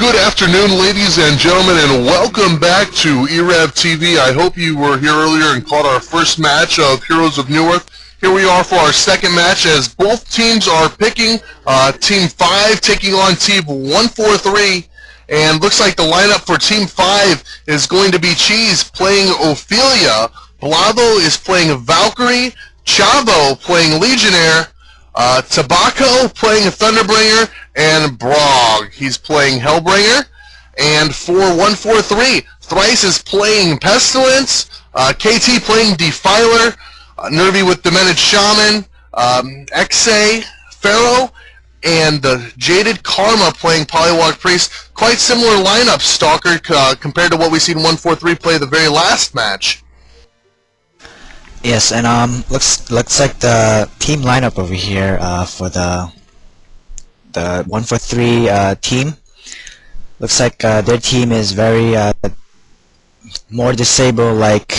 Good afternoon, ladies and gentlemen, and welcome back to e-rev TV. I hope you were here earlier and caught our first match of Heroes of Newerth. Here we are for our second match as both teams are picking Team 5 taking on Team 143. And looks like the lineup for Team 5 is going to be Cheese playing Ophelia, Blavo is playing Valkyrie, Chavo playing Legionnaire, Tobacco playing Thunderbringer, and Brog, he's playing Hellbringer. And for 143, Thrice is playing Pestilence, KT playing Defiler, Nervy with Demented Shaman, Exe, Pharaoh, and the Jaded Karma playing Polywog Priest. Quite similar lineup, Stalker, compared to what we seen 143 play the very last match. Yes, and looks like the team lineup over here for the 143 team. Looks like their team is very more disable-like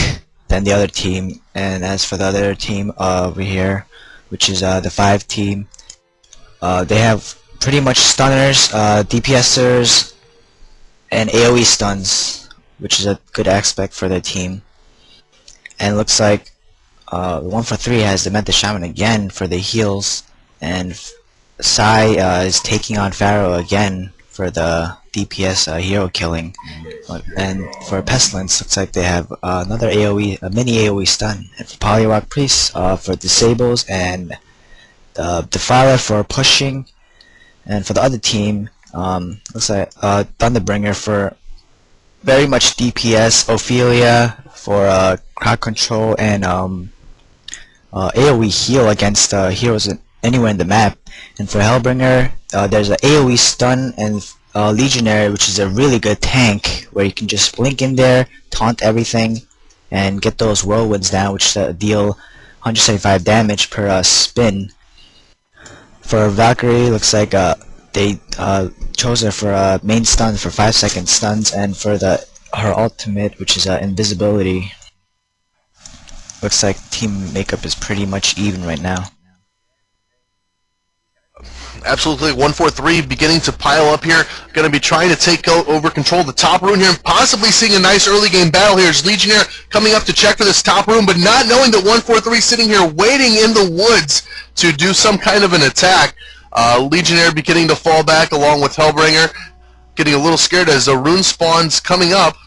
than the other team. And as for the other team over here, which is the 5 team, they have pretty much stunners, DPSers, and AoE stuns, which is a good aspect for their team. And looks like 143 has Demented Shaman again for the heals, and Sai is taking on Pharaoh again for the DPS hero killing. And for Pestilence, looks like they have another AoE, a mini AoE stun. And for Polywog Priest for disables, and the Defiler for pushing. And for the other team, looks like Thunderbringer for very much DPS, Ophelia for crowd control, and AoE heal against heroes anywhere in the map. And for Hellbringer, there's an AoE stun, and Legionnaire, which is a really good tank where you can just blink in there, taunt everything, and get those whirlwinds down, which deal 175 damage per spin. For Valkyrie, looks like they chose her for main stun for 5-second stuns, and for her ultimate, which is invisibility. Looks like team makeup is pretty much even right now. Absolutely, 143 beginning to pile up here. Going to be trying to take over control of the top rune here, and possibly seeing a nice early game battle here. As Legionnaire coming up to check for this top rune, but not knowing that 143 sitting here waiting in the woods to do some kind of an attack. Legionnaire beginning to fall back along with Hellbringer, getting a little scared as the rune spawns coming up.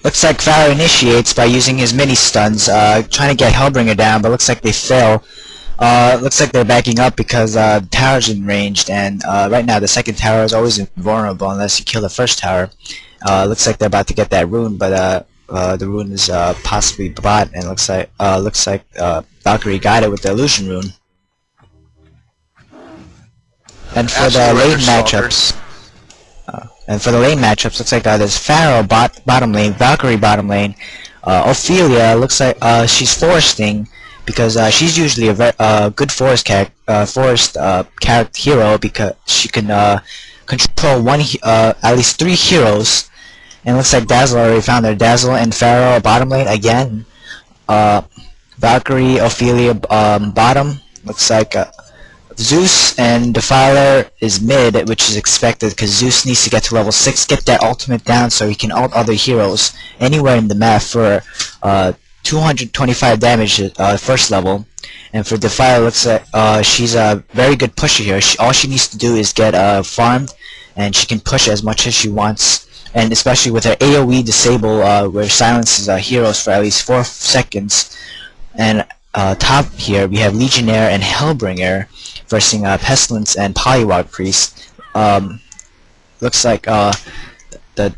Looks like Pharaoh initiates by using his mini stuns, trying to get Hellbringer down, but looks like they fail. Looks like they're backing up because the tower's enraged, and right now the second tower is always invulnerable unless you kill the first tower. Looks like they're about to get that rune, but the rune is possibly bot, and looks like Valkyrie got it with the illusion rune. And for the lane matchups. Looks like there's Pharaoh bottom lane, Valkyrie bottom lane. Ophelia looks like she's foresting because she's usually a very good forest character hero, because she can control at least 3 heroes. And looks like Dazzle already found her. Dazzle and Pharaoh bottom lane again. Valkyrie, Ophelia bottom. Looks like Zeus and Defiler is mid, which is expected because Zeus needs to get to level 6, get that ultimate down so he can ult other heroes anywhere in the map for 225 damage at first level. And for Defiler, looks like she's a very good pusher here. All she needs to do is get farmed, and she can push as much as she wants. And especially with her AoE disable, where silences heroes for at least 4 seconds. And top here we have Legionnaire and Hellbringer versus Pestilence and Polywog Priest. Looks like the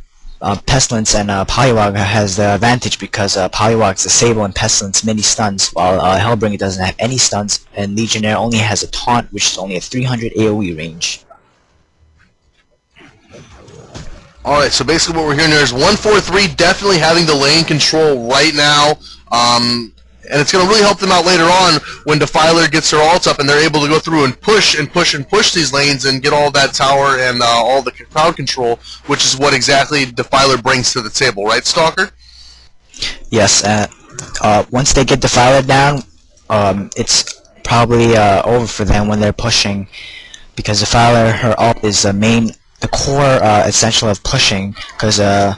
Pestilence and Polywog has the advantage because Polywog's disable and Pestilence mini stuns, while Hellbringer doesn't have any stuns, and Legionnaire only has a taunt, which is only a 300 AoE range. Alright, so basically what we're hearing here is 143 definitely having the lane control right now. And it's going to really help them out later on when Defiler gets her ult up and they're able to go through and push these lanes and get all that tower and all the crowd control, which is what exactly Defiler brings to the table, right, Stalker? Yes, once they get Defiler down, it's probably over for them when they're pushing, because the Fowler, her ult is the core essential of pushing, because all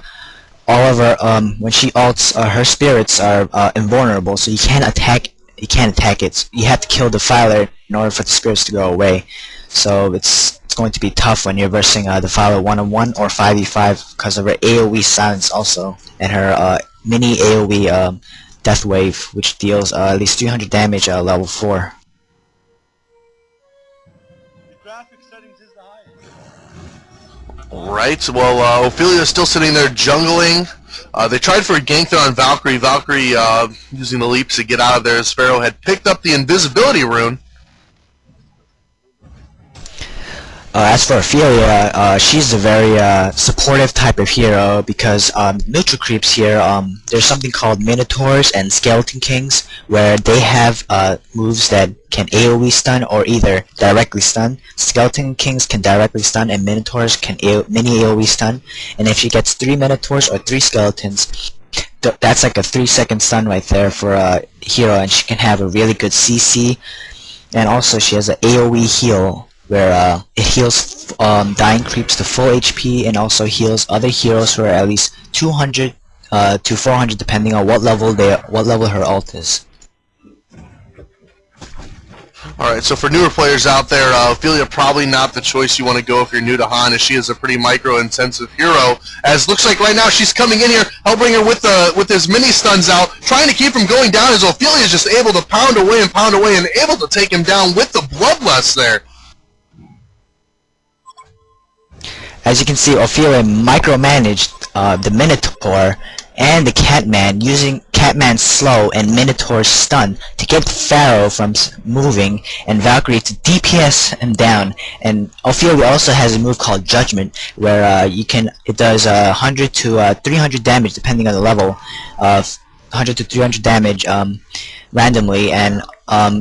of her when she ults, her spirits are invulnerable, so you can't attack it. You have to kill the Fowler in order for the spirits to go away. So it's going to be tough when you're versing the Fowler 1-on-1 or 5v5 because of her AoE silence also, and her mini AoE Death Wave, which deals at least 300 damage at level 4. Right, well, Ophelia's still sitting there jungling. They tried for a gank there on Valkyrie. Valkyrie using the leaps to get out of there as Pharaoh had picked up the invisibility rune. As for Ophelia, she's a very supportive type of hero because neutral creeps here, there's something called Minotaurs and Skeleton Kings where they have moves that can AoE stun or either directly stun. Skeleton Kings can directly stun and Minotaurs can mini AoE stun, and if she gets 3 Minotaurs or 3 Skeletons, that's like a 3-second stun right there for a hero, and she can have a really good CC, and also she has an AoE heal where it heals dying creeps to full HP and also heals other heroes who are at least 200 to 400 depending on what level her ult is. Alright, so for newer players out there, Ophelia probably not the choice you want to go if you're new to Han, as she is a pretty micro-intensive hero. As looks like right now she's coming in here, Hellbringer with his mini stuns out, trying to keep him going down, as Ophelia is just able to pound away and able to take him down with the Bloodlust there. As you can see, Ophelia micromanaged the Minotaur and the Catman using Catman's slow and Minotaur's stun to get Pharaoh from moving and Valkyrie to DPS him down. And Ophelia also has a move called Judgment where it does 100 to 300 damage depending on the level, 100 to 300 damage randomly. And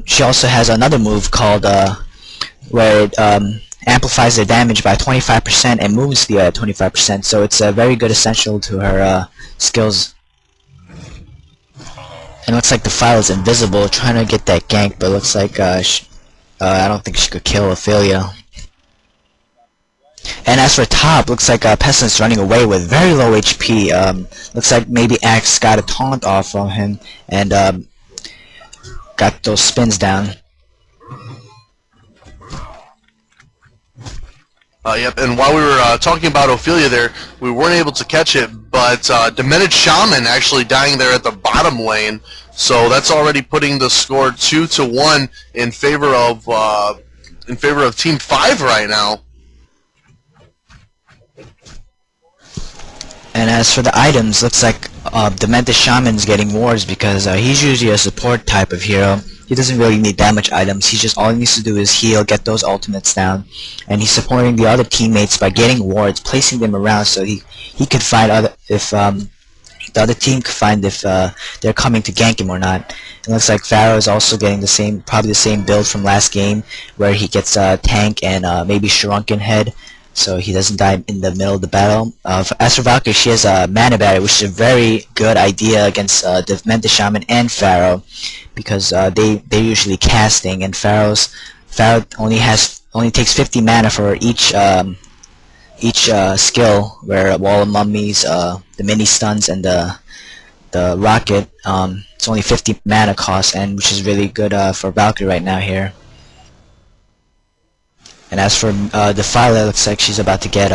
she also has another move called where it amplifies their damage by 25% and moves speed at 25%, so it's a very good essential to her skills. And looks like the file is invisible, trying to get that gank, but looks like I don't think she could kill Ophelia. And as for top, looks like Pestilence running away with very low HP. Looks like maybe Axe got a taunt off from him and got those spins down. Yep, and while we were talking about Ophelia there, we weren't able to catch it, but Demented Shaman actually dying there at the bottom lane, so that's already putting the score 2-1 in favor of Team 5 right now. And as for the items, looks like Demented Shaman's getting wards because he's usually a support type of hero. He doesn't really need that much items. All he needs to do is heal, get those ultimates down, and he's supporting the other teammates by getting wards, placing them around so he could find if the other team could find if they're coming to gank him or not. It looks like Pharaoh is also getting probably the same build from last game, where he gets tank and maybe shrunken head, so he doesn't die in the middle of the battle. As for Valkyrie, she has a mana barrier, which is a very good idea against Demented Shaman and Pharaoh, because they're usually casting, and Pharaoh only takes 50 mana for each skill, where Wall of Mummies, the mini stuns, and the rocket, it's only 50 mana cost, and which is really good for Valkyrie right now here. And as for the Defiler, looks like she's about to get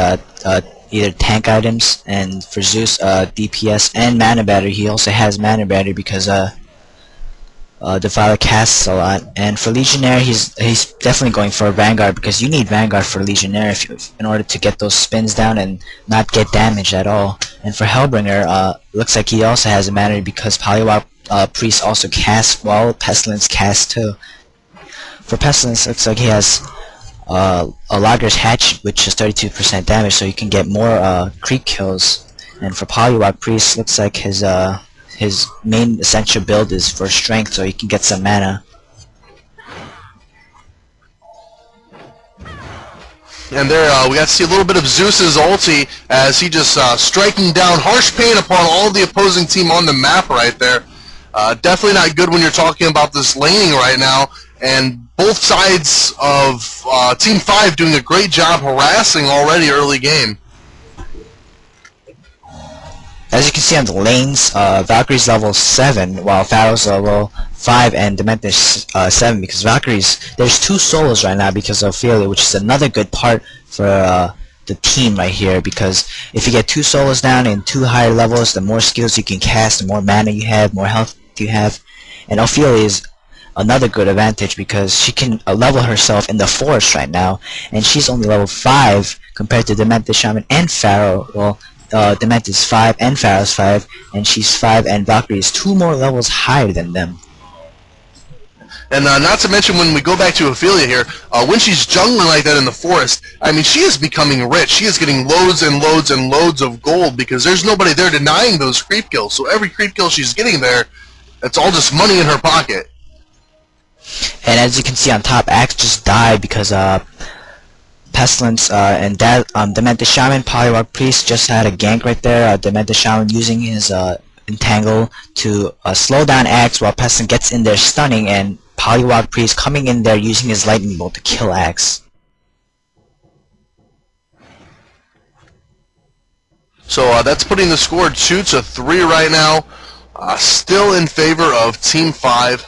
either tank items, and for Zeus, DPS and mana battery. He also has mana battery because Defiler casts a lot. And for Legionnaire, he's definitely going for a Vanguard, because you need Vanguard for Legionnaire in order to get those spins down and not get damaged at all. And for Hellbringer, looks like he also has a mana because Polywop Priest also casts while Pestilence casts too. For Pestilence, looks like he has a Logger's Hatch, which is 32% damage, so you can get more creep kills. And for Polywop Priest, looks like his main essential build is for strength, so he can get some mana. And there we got to see a little bit of Zeus's ulti as he just striking down harsh pain upon all of the opposing team on the map right there. Definitely not good when you're talking about this laning right now, and both sides of Team 5 doing a great job harassing already early game. As you can see on the lanes, Valkyrie's level 7, while Pharaoh's level 5 and Dementor's 7, because Valkyrie's, there's 2 solos right now because of Ophelia, which is another good part for the team right here, because if you get 2 solos down in 2 higher levels, the more skills you can cast, the more mana you have, more health you have, and Ophelia is another good advantage because she can level herself in the forest right now, and she's only level 5 compared to Dementor, Shaman, and Pharaoh. Well, Dement is 5 and Pharaoh's 5, and she's 5, and Valkyrie is 2 more levels higher than them. And not to mention, when we go back to Ophelia here, when she's jungling like that in the forest, I mean, she is becoming rich. She is getting loads and loads and loads of gold because there's nobody there denying those creep kills. So every creep kill she's getting there, it's all just money in her pocket. And as you can see on top, Axe just died because Pestilence and Dementor Shaman, Polywog Priest just had a gank right there. Dementor Shaman using his Entangle to slow down Axe while Pestilence gets in there stunning, and Polywog Priest coming in there using his Lightning Bolt to kill Axe. So that's putting the score 2-3 right now. Still in favor of Team 5.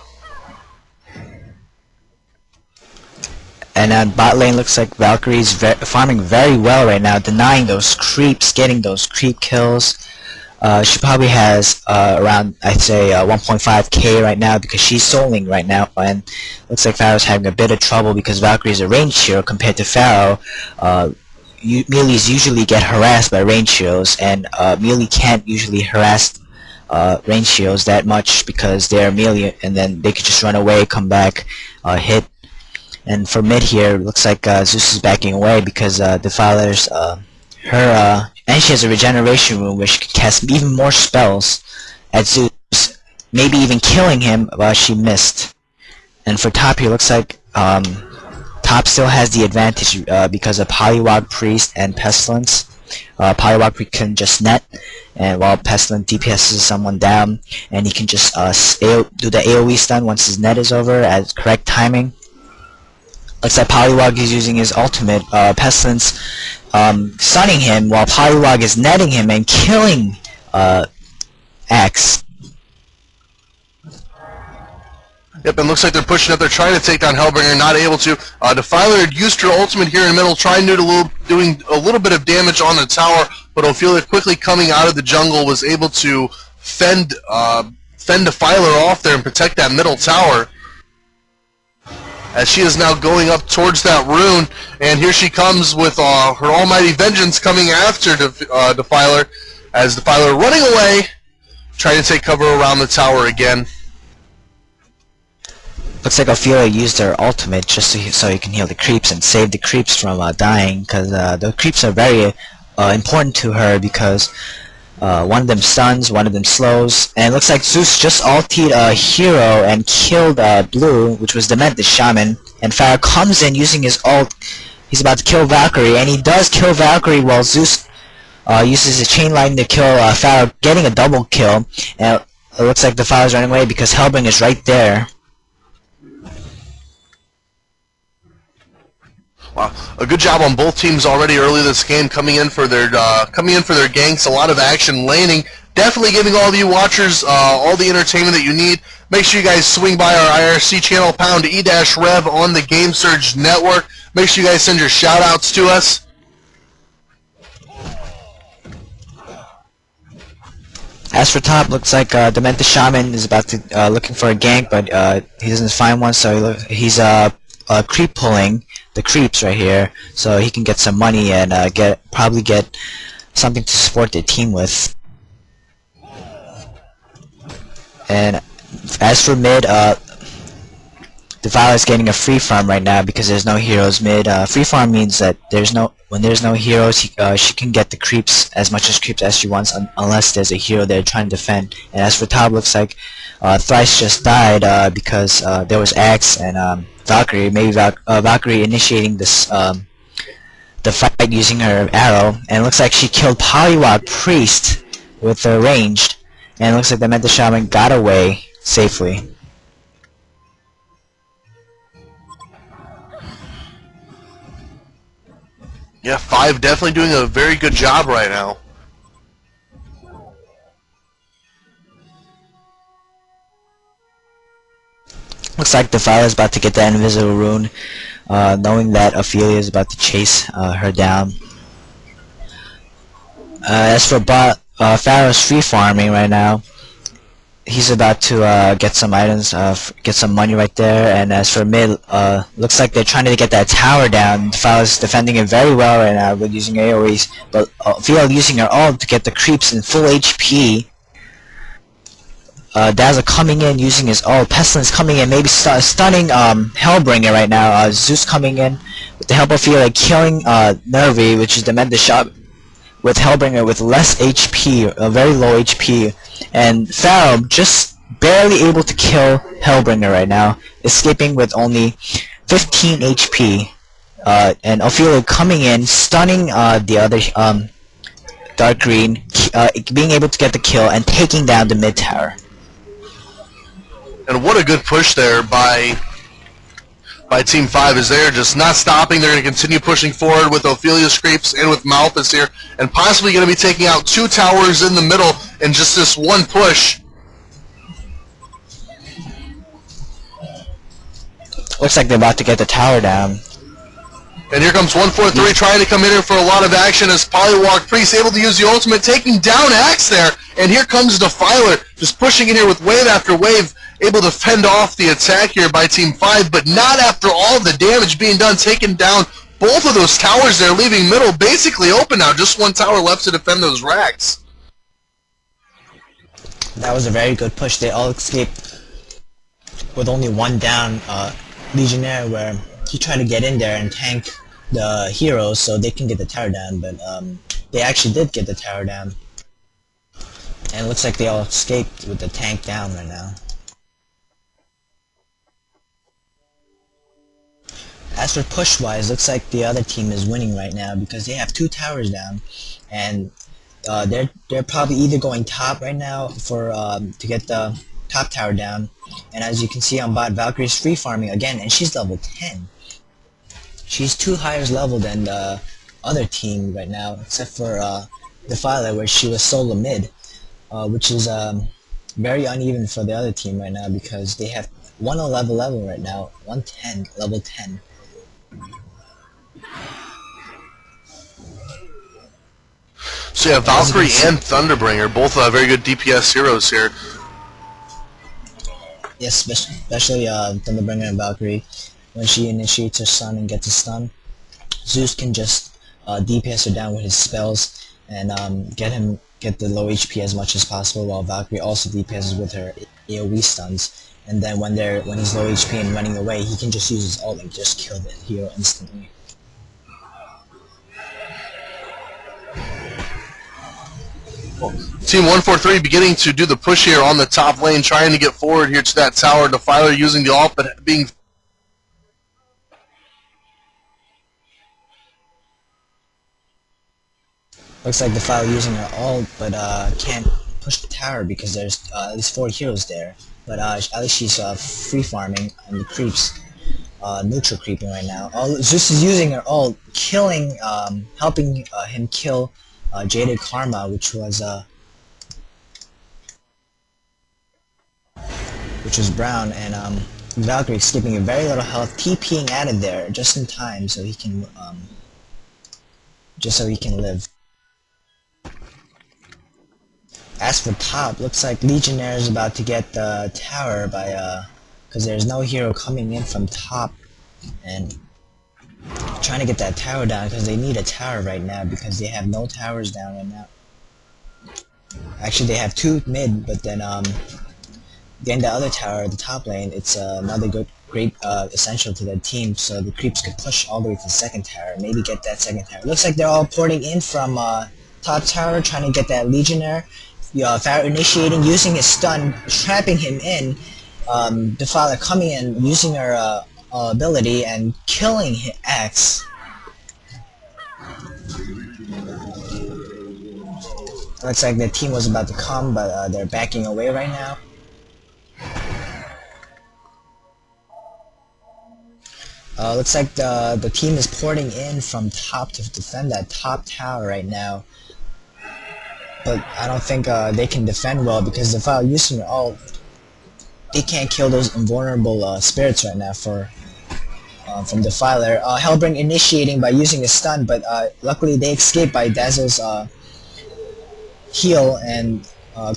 And on bot lane, looks like Valkyrie's farming very well right now, denying those creeps, getting those creep kills. She probably has around, I'd say, 1.5k right now because she's soloing right now, and looks like Pharaoh's having a bit of trouble because Valkyrie's a ranged hero compared to Pharaoh. Melees usually get harassed by ranged heroes, and melee can't usually harass ranged heroes that much because they're melee, and then they could just run away, come back, hit. And for mid here, looks like Zeus is backing away because Defiler's and she has a regeneration rune where she can cast even more spells at Zeus, maybe even killing him, but she missed. And for top here, looks like top still has the advantage because of Polywog Priest and Pestilence. Polywog Priest can just net, and while Pestilence DPS's someone down, and he can just do the AoE stun once his net is over at correct timing. Looks like Polywog is using his ultimate, Pestilence stunning him while Polywog is netting him and killing Axe. Yep, and looks like they're pushing up. They're trying to take down Hellbringer, not able to. Defiler used her ultimate here in the middle, trying to doing a little bit of damage on the tower, but Ophelia quickly coming out of the jungle was able to fend Defiler off there and protect that middle tower. As she is now going up towards that rune, and here she comes with her almighty vengeance coming after Defiler, as Defiler running away, trying to take cover around the tower again. Looks like Ophelia used her ultimate just so you can heal the creeps and save the creeps from dying, because the creeps are very important to her because one of them stuns, one of them slows, and it looks like Zeus just ultied a hero and killed Blue, which was Dementor Shaman, and Pharaoh comes in using his ult. He's about to kill Valkyrie, and he does kill Valkyrie while Zeus uses his chain lightning to kill Pharaoh, getting a double kill, and it looks like the Pharaoh's running away because Hellbringer is right there. Wow, a good job on both teams already early this game, coming in for their ganks. A lot of action laning. Definitely giving all of you watchers all the entertainment that you need. Make sure you guys swing by our IRC channel, pound e-rev on the Game Surge Network. Make sure you guys send your shout outs to us. As for top, looks like Dementor Shaman is about to looking for a gank, but he doesn't find one, so he's creep pulling the creeps right here, so he can get some money and probably get something to support their team with. And as for mid, Defiler is getting a free farm right now because there's no heroes mid. Free farm means that when there's no heroes, she can get the creeps as much as creeps as she wants, unless there's a hero they're trying to defend. And as for top, looks like Thrice just died because there was Axe and Valkyrie. Maybe Valkyrie initiating this the fight using her arrow, and it looks like she killed Polywog Priest with her ranged, and it looks like the Dementor Shaman got away safely. Yeah, Five definitely doing a very good job right now. Looks like the Fire is about to get that invisible rune, knowing that Ophelia is about to chase her down. As for bot, Pharaoh's free farming right now. He's about to get some items, get some money right there. And as for mid, looks like they're trying to get that tower down. Pharaoh's defending it very well right now with using AoEs, but Ophelia using her ult to get the creeps in full HP. Dazzle coming in using his ult. Pestilence coming in, maybe stunning Hellbringer right now. Zeus coming in with the help of Ophelia, killing Nervi, which is the Mend the Shop, with Hellbringer with less HP, very low HP, and Pharaoh just barely able to kill Hellbringer right now, escaping with only 15 HP, and Ophelia coming in, stunning the other Dark Green, being able to get the kill and taking down the mid tower. And what a good push there by Team 5 is they're just not stopping. They're going to continue pushing forward with Ophelia's creeps and with Malthus here, and possibly going to be taking out 2 towers in the middle in just this one push. Looks like they're about to get the tower down. And here comes 143 trying to come in here for a lot of action as Polywalk Priest able to use the ultimate, taking down Axe there. And here comes Defiler just pushing in here with wave after wave, able to fend off the attack here by Team 5, but not after all the damage being done, taking down both of those towers there, leaving middle basically open now. Just 1 tower left to defend those racks. That was a very good push. They all escaped with only 1 down. Legionnaire, where he tried to get in there and tank the heroes so they can get the tower down, but they actually did get the tower down. And it looks like they all escaped with the tank down right now. As for push-wise, looks like the other team is winning right now because they have 2 towers down, and they're probably either going top right now for to get the top tower down. And as you can see on bot, Valkyrie's free farming again, and she's level 10. She's 2 higher level than the other team right now, except for Defiler, where she was solo mid, which is very uneven for the other team right now because they have 111 level right now, 110 level 10. So yeah, Valkyrie and Thunderbringer, both very good DPS heroes here. Yes, especially Thunderbringer and Valkyrie. When she initiates her stun and gets a stun, Zeus can just DPS her down with his spells and get the low HP as much as possible, while Valkyrie also DPSs with her AoE stuns. And then when he's low HP and running away, he can just use his ult and just kill the hero instantly. Team 143 beginning to do the push here on the top lane, trying to get forward here to that tower. Defiler using the ult, but being... Looks like Defiler using her ult, but can't push the tower because there's at least 4 heroes there. But at least she's free farming and the creeps, neutral creeping right now. Zeus is using her ult, killing, helping him kill Jaded Karma, which was brown, and Valkyrie skipping a very little health, TPing out of there just in time so he can live. As for top, looks like Legionnaire is about to get the tower by because there's no hero coming in from top, and trying to get that tower down because they need a tower right now because they have no towers down right now. Actually, they have 2 mid, but then getting the other tower, the top lane, it's another great essential to the team, so the creeps could push all the way to the second tower, maybe get that second tower. Looks like they're all porting in from top tower, trying to get that Legionnaire. Pharaoh initiating, using his stun, trapping him in. Defiler coming in, using her ability and killing X. Looks like the team was about to come, but they're backing away right now. Looks like the team is porting in from top to defend that top tower right now. But I don't think they can defend well because if using ult, they can't kill those invulnerable spirits right now from Defiler. Hellbring initiating by using a stun, but luckily they escaped by Dazzle's heal, and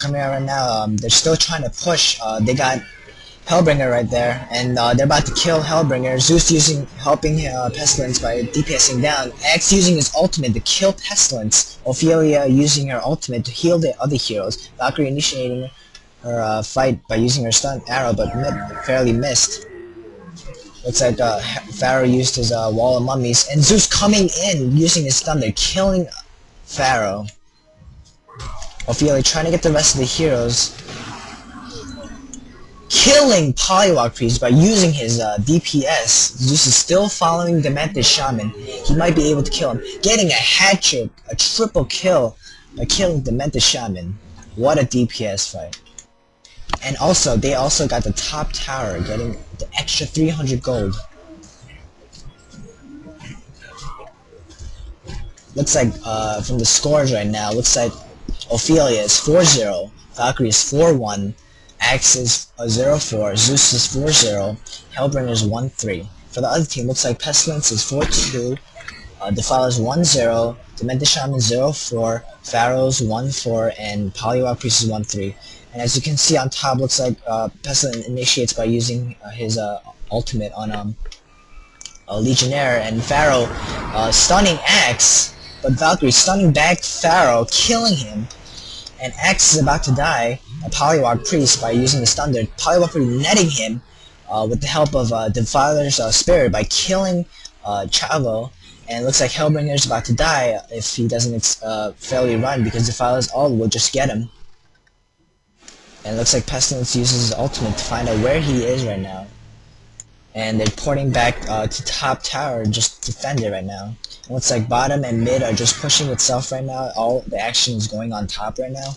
coming out right now, they're still trying to push. They got Hellbringer right there, and they're about to kill Hellbringer. Zeus helping Pestilence by DPSing down. X using his ultimate to kill Pestilence. Ophelia using her ultimate to heal the other heroes. Valkyrie initiating her fight by using her stun arrow, but fairly missed. Looks like Pharaoh used his wall of mummies, and Zeus coming in using his thunder, killing Pharaoh. Ophelia trying to get the rest of the heroes, killing Polywalk Priest by using his DPS. Zeus is still following Demented Shaman. He might be able to kill him. Getting a hat trick, a triple kill by killing Demented Shaman. What a DPS fight. And also, they also got the top tower, getting the extra 300 gold. Looks like, from the scores right now, looks like Ophelia is 4-0, Valkyrie is 4-1, Axe is 0-4, Zeus is 4-0, Hellbringer is 1-3. For the other team, looks like Pestilence is 4-2, Defiler is 1-0, Demented Shaman 0-4, Pharaoh's 1-4, and Polywalk Priest is 1-3. And as you can see on top, looks like Pestilence initiates by using his ultimate on Legionnaire, and Pharaoh stunning Axe, but Valkyrie stunning back Pharaoh, killing him, and Axe is about to die. A Polywalk Priest by using the stun there. Polywalk Priest netting him with the help of Defiler's Spirit by killing Chavo, and it looks like Hellbringer is about to die if he doesn't fairly run, because Defiler's ult will just get him. And it looks like Pestilence uses his ultimate to find out where he is right now. And they're porting back to top tower just to defend it right now. It looks like bottom and mid are just pushing itself right now. All the action is going on top right now.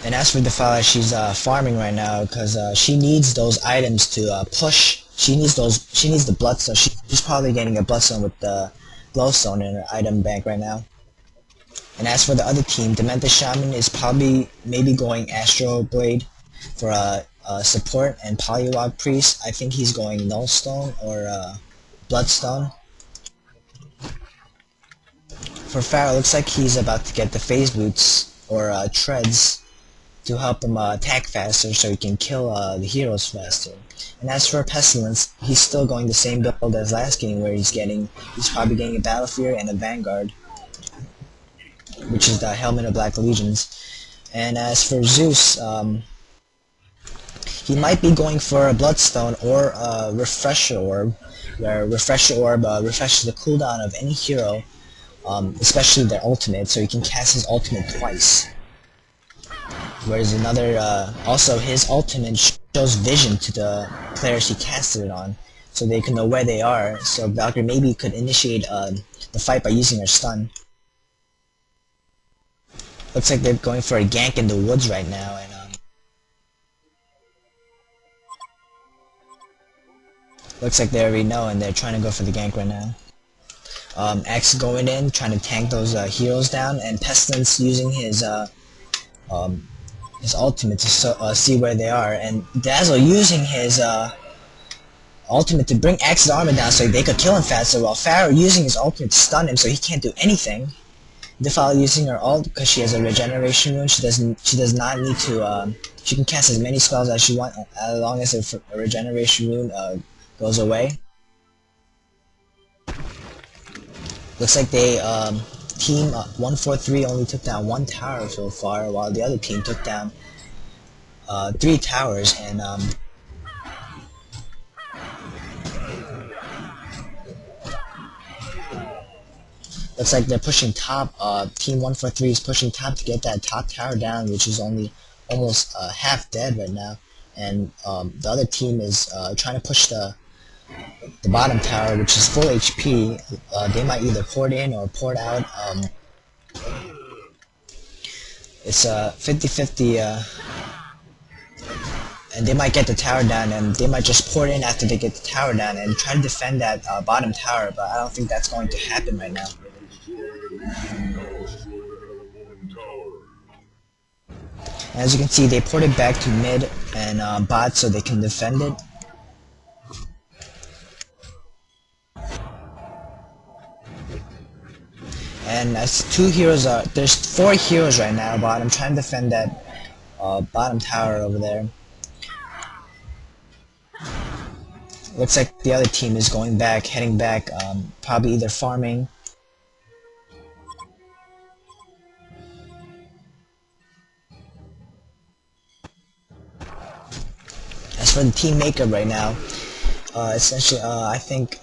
And as for Defiler, she's farming right now because she needs those items to push. She needs the Bloodstone. She's probably getting a Bloodstone with the Glowstone in her item bank right now. And as for the other team, Demented Shaman is maybe going Astro Blade for support, and Polywalk Priest, I think he's going Nullstone or Bloodstone. For Pharaoh, looks like he's about to get the Phase Boots or Treads to help him attack faster so he can kill the heroes faster. And as for Pestilence, he's still going the same build as last game, where he's probably getting a Battle Fury and a Vanguard, which is the Helmet of Black Legions. And as for Zeus, he might be going for a Bloodstone or a Refresher Orb, where Refresher Orb refreshes the cooldown of any hero, especially their ultimate, so he can cast his ultimate twice. Whereas also his ultimate shows vision to the players he casted it on, so they can know where they are, so Valkyrie maybe could initiate the fight by using her stun. Looks like they're going for a gank in the woods right now, and looks like they already know, and they're trying to go for the gank right now. Axe going in, trying to tank those heroes down, and Pestilence using his ultimate to see where they are, and Dazzle using his ultimate to bring Axe's armor down so they could kill him faster, while Pharaoh using his ultimate to stun him so he can't do anything. Defiler using her ult because she has a regeneration rune. She does not need to. She can cast as many spells as she wants as long as her regeneration rune goes away. Looks like they team 143 only took down 1 tower so far, while the other team took down 3 towers, and looks like they're pushing top. Team 143 is pushing top to get that top tower down, which is only almost half dead right now. And the other team is trying to push the bottom tower, which is full HP. They might either port in or port out. It's 50-50 and they might get the tower down, and they might just pour in after they get the tower down and try to defend that bottom tower, but I don't think that's going to happen right now. As you can see, they ported back to mid and bot so they can defend it. And as there's 4 heroes right now bottom trying to defend that bottom tower over there. Looks like the other team is heading back, probably either farming. As for the team makeup right now, essentially, I think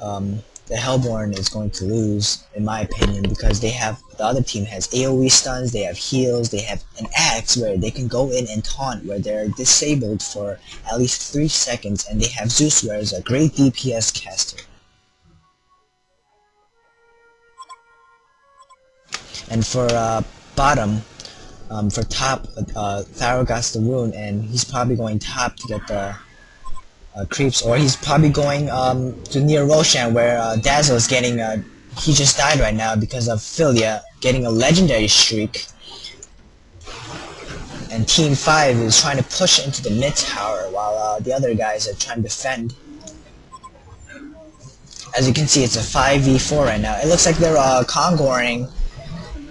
the Hellborn is going to lose, in my opinion, because the other team has AoE stuns, they have heals, they have an axe where they can go in and taunt where they're disabled for at least 3 seconds, and they have Zeus where is a great DPS caster. And for bottom, for top, Tharo got the rune, and he's probably going top to get the creeps, or he's probably going to near Roshan where Dazzle is getting, he just died right now because of Philia getting a legendary streak. And Team 5 is trying to push into the mid tower while the other guys are trying to defend. As you can see, it's a 5v4 right now. It looks like they're Congoring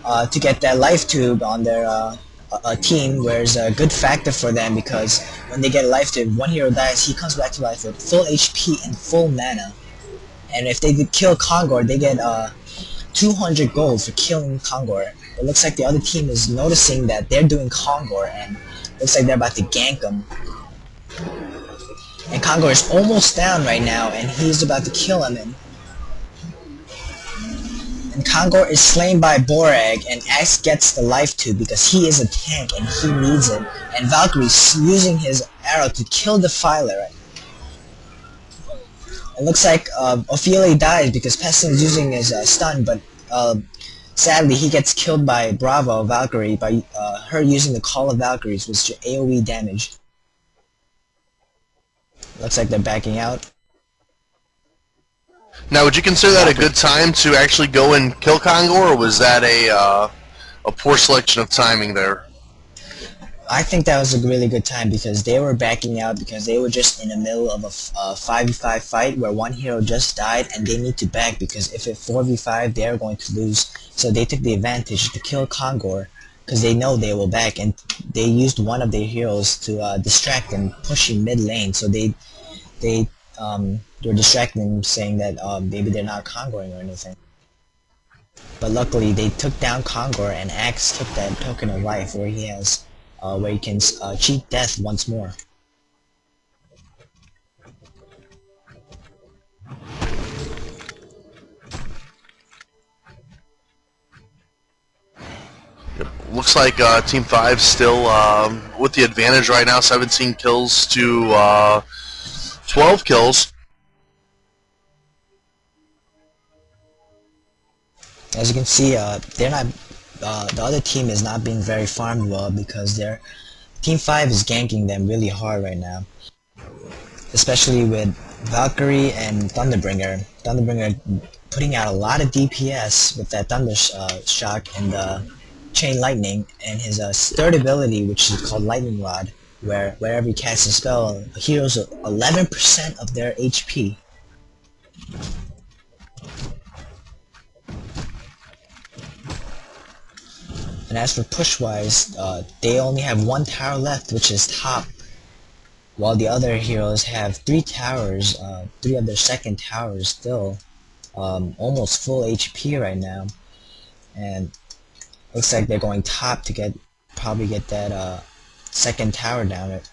to get that life tube on their team, where it's a good factor for them because when they get a life tube, one hero dies, he comes back to life with full HP and full mana. And if they kill Kongor, they get 200 gold for killing Kongor. It looks like the other team is noticing that they're doing Kongor, and looks like they're about to gank him. And Kongor is almost down right now, and he's about to kill him. And Kongor is slain by Borag, and Axe gets the life tube because he is a tank and he needs it. And Valkyrie's using his arrow to kill Defiler. It looks like Ophelia dies because Pestin is using his stun, but sadly he gets killed by Bravo Valkyrie by her using the Call of Valkyries, which is AoE damage. Looks like they're backing out. Now, would you consider that a good time to actually go and kill Kongor, or was that a poor selection of timing there? I think that was a really good time because they were backing out because they were just in the middle of a 5v5 fight where one hero just died, and they need to back because if it's 4v5 they are going to lose. So they took the advantage to kill Kongor because they know they will back, and they used one of their heroes to distract them pushing mid lane. So they were distracting them, saying that maybe they're not Kongoring or anything. But luckily they took down Kongor, and Axe took that token of life where he has where he can cheat death once more. Looks like Team 5 still with the advantage right now, 17 kills to 12 kills. As you can see, they're not. The other team is not being very farmed well because Team 5 is ganking them really hard right now. Especially with Valkyrie and Thunderbringer. Thunderbringer putting out a lot of DPS with that Thunder Shock and the Chain Lightning, and his third ability, which is called Lightning Rod, where wherever he casts a spell, heals 11% of their HP. And as for push-wise, they only have 1 tower left, which is top, while the other heroes have 3 towers, 3 of their second towers still, almost full HP right now, and looks like they're going top to probably get that second tower down it.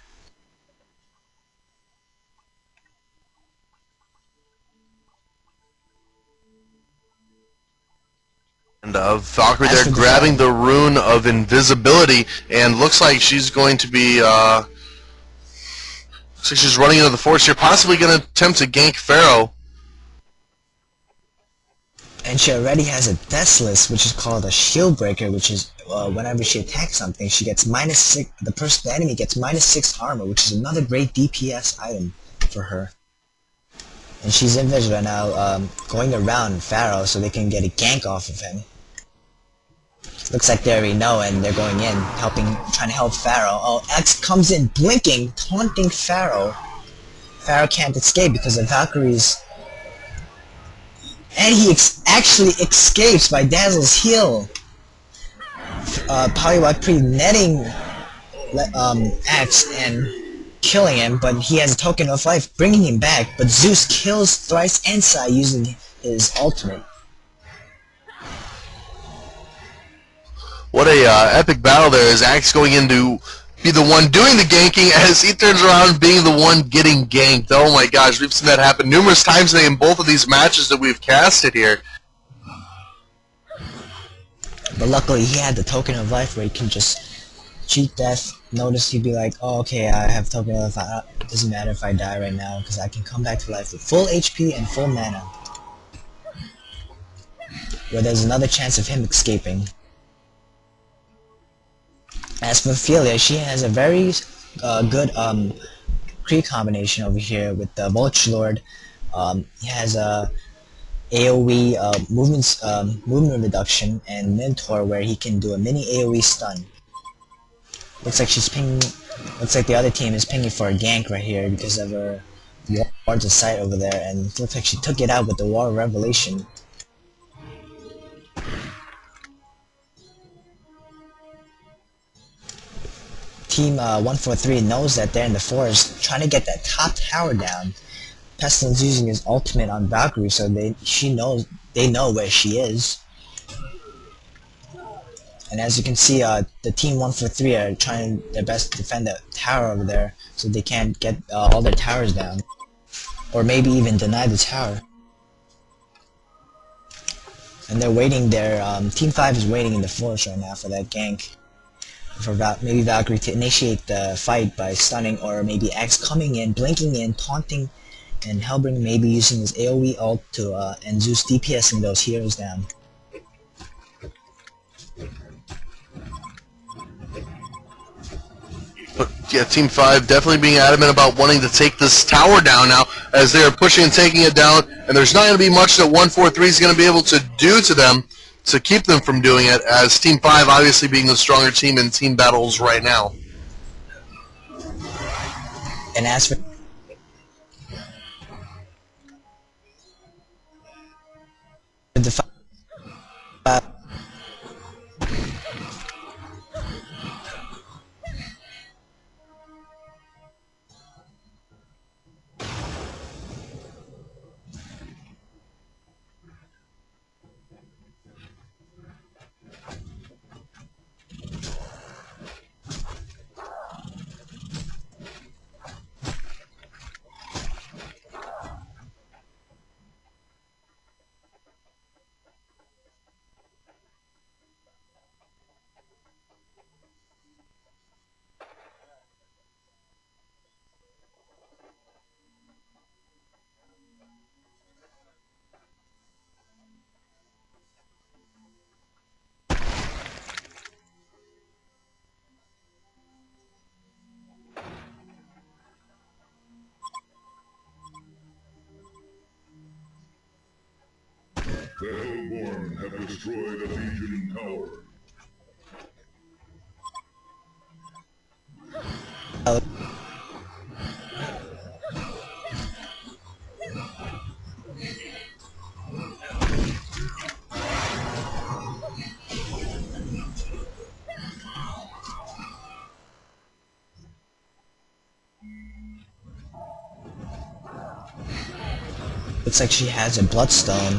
And Valkyrie there grabbing the rune of invisibility, and looks like she's going to be looks like she's running into the forest here, possibly going to attempt to gank Pharaoh. And she already has a Deathless, which is called a Shield Breaker, which is whenever she attacks something, she gets -6. The enemy gets -6 armor, which is another great DPS item for her. And she's invisible now, going around Pharaoh so they can get a gank off of him. Looks like they already know, and they're going in, trying to help Pharaoh. Oh, X comes in, blinking, taunting Pharaoh. Pharaoh can't escape because of Valkyrie's. And he actually escapes by Dazzle's heal. Poliwag pre-netting X and killing him, but he has a token of life, bringing him back. But Zeus kills Thrice and Sai using his ultimate. What a epic battle there is Axe going in to be the one doing the ganking as he turns around being the one getting ganked. Oh my gosh, we've seen that happen numerous times in both of these matches that we've casted here. But luckily he had the token of life where he can just cheat death. Notice he'd be like, oh okay, I have token of life, it doesn't matter if I die right now because I can come back to life with full HP and full mana. Where there's another chance of him escaping. As for Ophelia, she has a very good Kree combination over here with the Vulture Lord. He has a AoE movement reduction, and Minotaur where he can do a mini AoE stun. Looks like she's pinging. Looks like the other team is pinging for a gank right here because of her Wards of Sight over there, and it looks like she took it out with the Wall of Revelation. Team 143 knows that they're in the forest, trying to get that top tower down. Pestilence using his ultimate on Valkyrie, so they know where she is. And as you can see, the Team 143 are trying their best to defend the tower over there, so they can't get all their towers down, or maybe even deny the tower. And they're waiting there. Team 5 is waiting in the forest right now for that gank. For maybe Valkyrie to initiate the fight by stunning, or maybe Axe coming in, blinking in, taunting, and Hellbringer maybe using his AoE ult to and Zeus DPSing those heroes down. But yeah, Team 5 definitely being adamant about wanting to take this tower down now as they are pushing and taking it down, and there's not going to be much that 143 is going to be able to do to them to keep them from doing it, as Team 5 obviously being the stronger team in team battles right now. And as for the The Hellborn have destroyed a Legion tower. looks like she has a Bloodstone.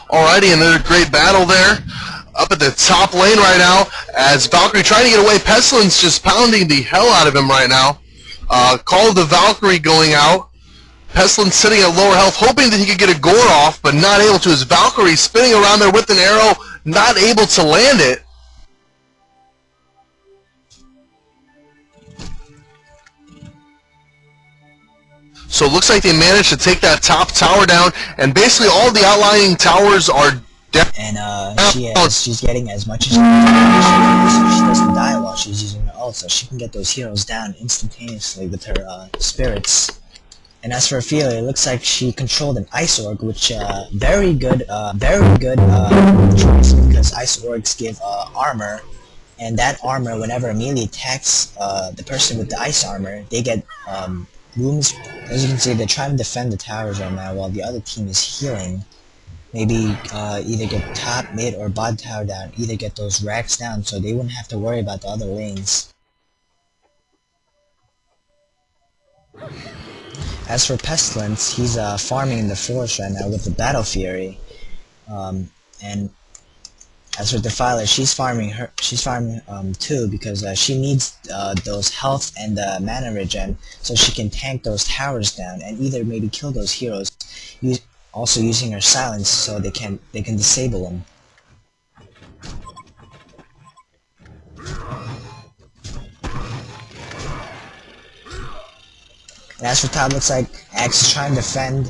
Alrighty, another great battle there up at the top lane right now as Valkyrie trying to get away. Pestilence just pounding the hell out of him right now. Call of the Valkyrie going out. Pestilence sitting at lower health, hoping that he could get a gore off, but not able to. His Valkyrie spinning around there with an arrow, not able to land it. So it looks like they managed to take that top tower down, and basically all the outlying towers are down. And she's getting as much as she can, so she doesn't die while she's using her ult, so she can get those heroes down instantaneously with her spirits. And as for Ophelia, it looks like she controlled an Ice Org, which very good choice, because Ice Orgs give armor, and that armor, whenever a melee attacks the person with the ice armor, they get rooms. As you can see, they're trying to defend the towers right now while the other team is healing. Maybe either get top, mid, or bot tower down, either get those racks down so they wouldn't have to worry about the other lanes. As for Pestilence, he's farming in the forest right now with the Battle Fury, and as for Defiler, she's farming too, because she needs those health and mana regen so she can tank those towers down and either maybe kill those heroes, also using her silence so they can disable them. And as for top, looks like Axe is trying to defend,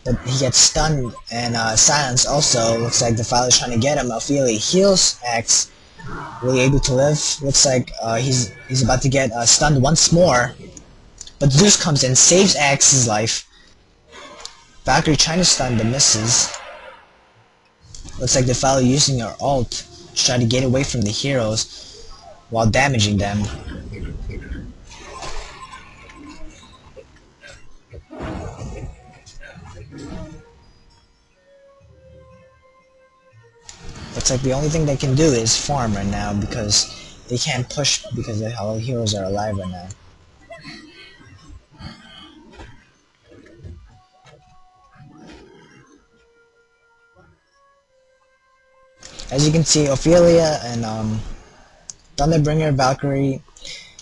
but he gets stunned, and silence also. Looks like Defiler's trying to get him. Ophelia heals Axe, really able to live. Looks like he's about to get stunned once more, but Zeus comes in, saves Axe's life. Valkyrie trying to stun but misses. Looks like Defiler using her ult to try to get away from the heroes while damaging them. Looks like the only thing they can do is farm right now, because they can't push because all the heroes are alive right now. As you can see, Ophelia and Thunderbringer, Valkyrie,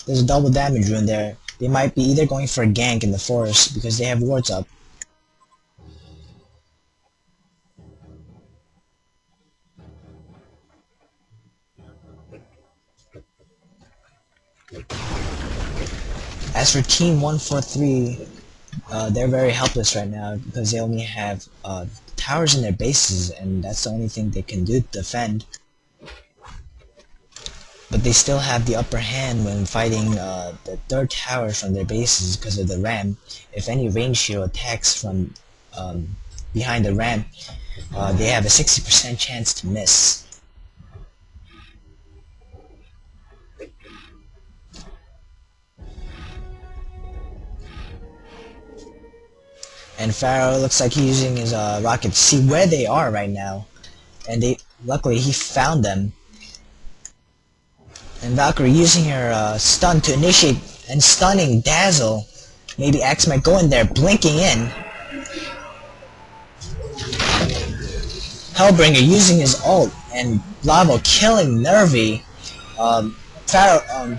there's a double damage rune there. They might be either going for a gank in the forest because they have wards up. As for Team 143, they're very helpless right now because they only have towers in their bases, and that's the only thing they can do to defend. But they still have the upper hand when fighting the third tower from their bases because of the ramp. If any range hero attacks from behind the ramp, they have a 60% chance to miss. And Pharaoh looks like he's using his rocket to see where they are right now, and luckily he found them. And Valkyrie using her stun to initiate and stunning Dazzle. Maybe Axe might go in there, blinking in. Hellbringer using his ult, and Lavo killing Nervy. Pharaoh,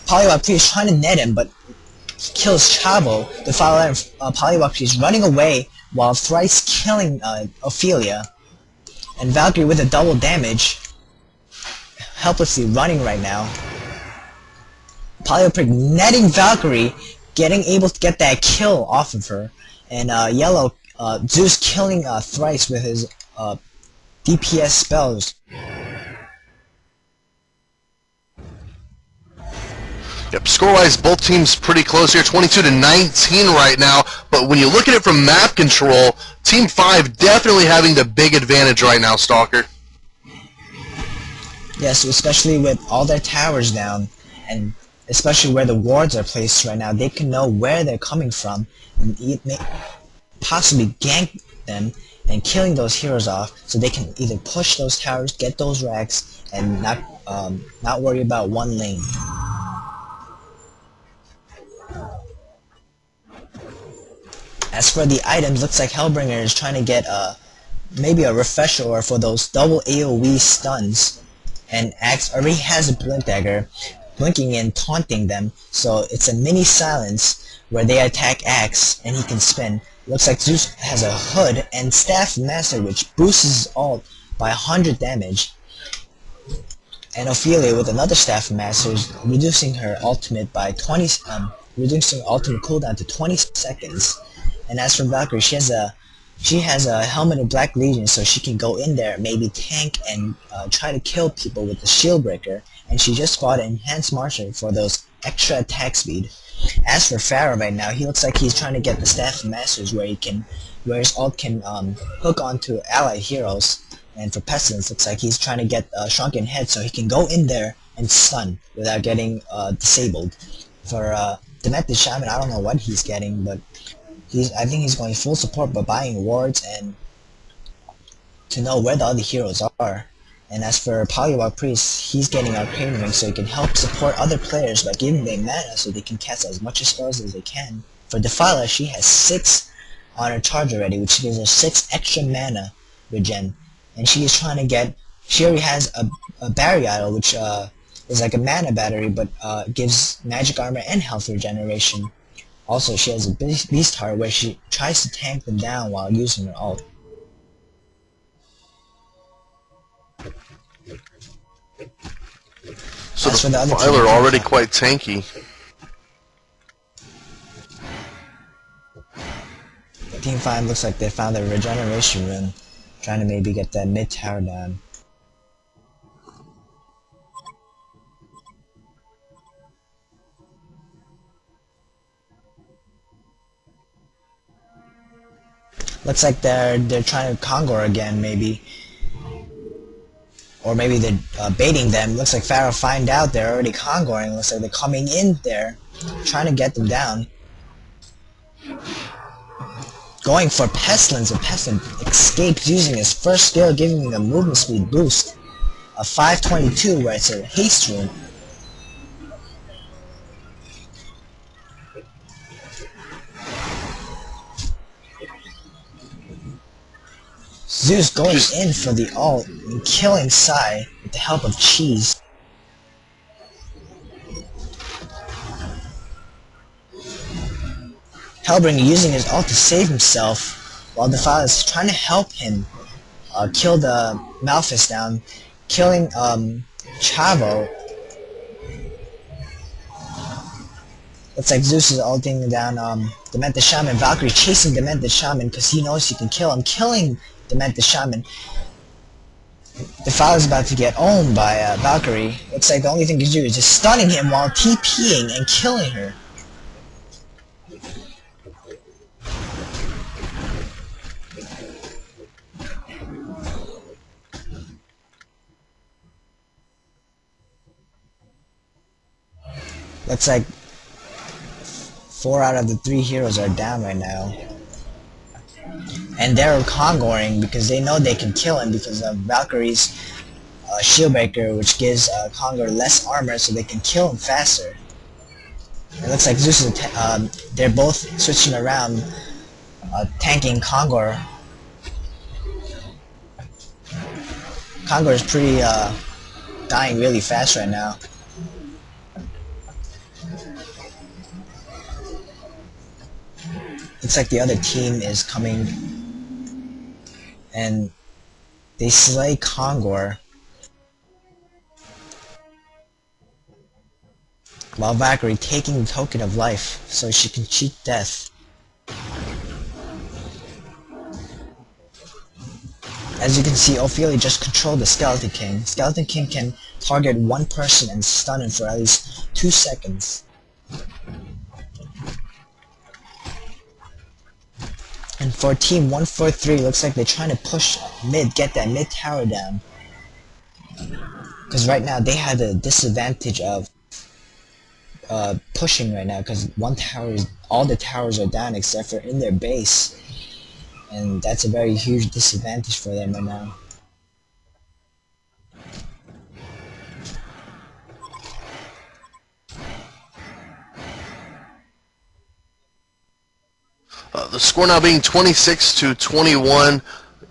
Poliwag Priest is trying to net him, but he kills Chavo. The follower Poliwag Priest is running away while thrice killing Ophelia. And Valkyrie with a double damage, helplessly running right now. Poliwag Priest netting Valkyrie, able to get that kill off of her. And Yellow, Zeus killing thrice with his DPS spells. Yep, score-wise, both teams pretty close here, 22-19 right now. But when you look at it from map control, Team 5 definitely having the big advantage right now, Stalker. Yes, especially with all their towers down, and especially where the wards are placed right now, they can know where they're coming from, and possibly gank them and killing those heroes off, so they can either push those towers, get those racks, and not worry about one lane. As for the items, looks like Hellbringer is trying to get maybe a refresher or for those double AoE stuns, and Axe already has a Blink Dagger, blinking in, taunting them, so it's a mini silence where they attack Axe and he can spin. Looks like Zeus has a Hood and Staff Master, which boosts his ult by 100 damage, and Ophelia with another Staff Master is reducing her ultimate by reducing ultimate cooldown to 20 seconds. And as for Valkyrie, she has a helmet of Black Legion, so she can go in there, maybe tank and try to kill people with the shield breaker. And she just bought Enhanced Martial for those extra attack speed. As for Pharaoh right now, he looks like he's trying to get the Staff of Masters where his ult can hook onto allied heroes. And for Pestilence, looks like he's trying to get Shrunken Head so he can go in there and stun without getting disabled. For Demented Shaman, I don't know what he's getting, but I think he's going full support by buying wards and to know where the other heroes are. And as for Polywog Priest, he's getting Arcane Ring so he can help support other players by giving them mana so they can cast as much spells as they can. For Defiler, she has 6 on her charge already, which gives her 6 extra mana regen. And she is trying to get, she already has a Barrier Idol, which is like a mana battery, but gives magic armor and health regeneration. Also, she has a Beast Heart where she tries to tank them down while using her ult. So the Defiler already quite tanky. Team 5 looks like they found their regeneration rune, trying to maybe get that mid tower down. Looks like they're trying to Kongor again, maybe. Or maybe they're baiting them. Looks like Pharaoh find out they're already Kongoring. Looks like they're coming in there, trying to get them down. Going for Pestilence, and Pestilence escapes using his first skill, giving him a movement speed boost of 522, where it's a haste rune. Zeus going in for the ult and killing Sai with the help of Cheese. Hellbringer using his ult to save himself, while Defiler is trying to help him kill the Malphus down, killing Chavo. Looks like Zeus is ulting down Demented Shaman. Valkyrie chasing Demented Shaman because he knows he can kill him, killing Demented Shaman. Defiler's about to get owned by Valkyrie. Looks like the only thing he can do is just stunning him while TPing and killing her. Looks like 4 out of the 3 heroes are down right now. And they're Kongoring because they know they can kill him because of Valkyrie's Shieldbreaker, which gives Kongor less armor so they can kill him faster. It looks like Zeus is they're both switching around, tanking Kongor. Kongor is pretty dying really fast right now. Looks like the other team is coming and they slay Kongor while Valkyrie taking the Token of Life so she can cheat death. As you can see, Ophelia just controlled the Skeleton King. Skeleton King can target one person and stun him for at least 2 seconds. And for Team 143, looks like they're trying to push mid, get that mid tower down. Because right now they have the disadvantage of pushing right now, because all the towers are down except for in their base. And that's a very huge disadvantage for them right now. The score now being 26-21